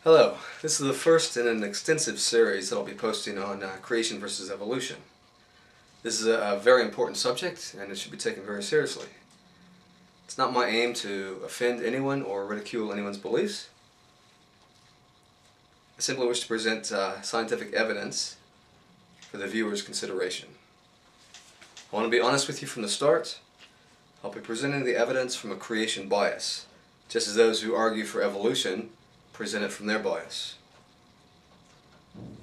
Hello, this is the first in an extensive series that I'll be posting on creation versus evolution. This is a very important subject and it should be taken very seriously. It's not my aim to offend anyone or ridicule anyone's beliefs. I simply wish to present scientific evidence for the viewer's consideration. I want to be honest with you from the start. I'll be presenting the evidence from a creation bias, just as those who argue for evolution present it from their bias.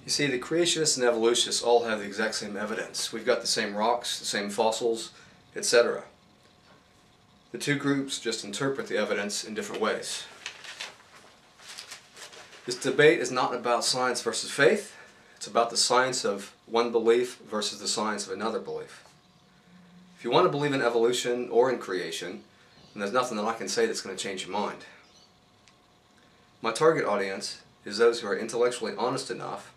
You see, the creationists and evolutionists all have the exact same evidence. We've got the same rocks, the same fossils, etc. The two groups just interpret the evidence in different ways. This debate is not about science versus faith. It's about the science of one belief versus the science of another belief. If you want to believe in evolution or in creation, then there's nothing that I can say that's going to change your mind. My target audience is those who are intellectually honest enough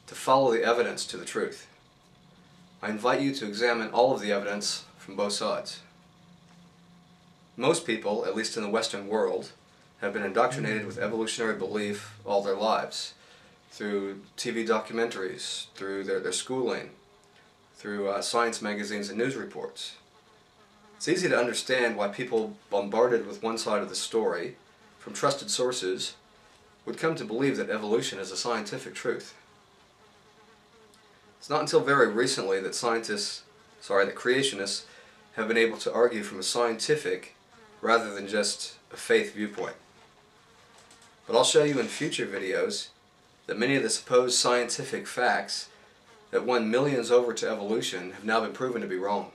to follow the evidence to the truth. I invite you to examine all of the evidence from both sides. Most people, at least in the Western world, have been indoctrinated with evolutionary belief all their lives, through TV documentaries, through their schooling, through science magazines and news reports. It's easy to understand why people bombarded with one side of the story from trusted sources would come to believe that evolution is a scientific truth. It's not until very recently that creationists have been able to argue from a scientific rather than just a faith viewpoint. But I'll show you in future videos that many of the supposed scientific facts that won millions over to evolution have now been proven to be wrong.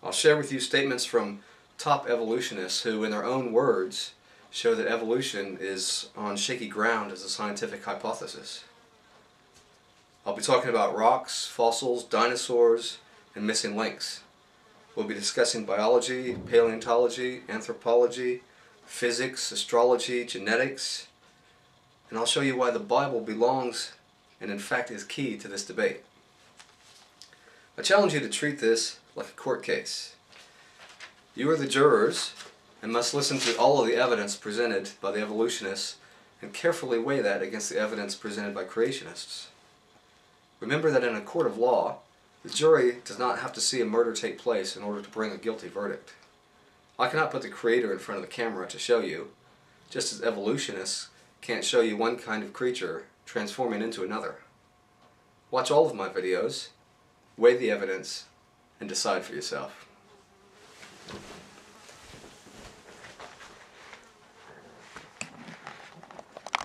I'll share with you statements from top evolutionists who, in their own words, show that evolution is on shaky ground as a scientific hypothesis. I'll be talking about rocks, fossils, dinosaurs, and missing links. We'll be discussing biology, paleontology, anthropology, physics, astrology, genetics, and I'll show you why the Bible belongs and in fact is key to this debate. I challenge you to treat this like a court case. You are the jurors and must listen to all of the evidence presented by the evolutionists and carefully weigh that against the evidence presented by creationists. Remember that in a court of law, the jury does not have to see a murder take place in order to bring a guilty verdict. I cannot put the Creator in front of the camera to show you, just as evolutionists can't show you one kind of creature transforming into another. Watch all of my videos, weigh the evidence, and decide for yourself.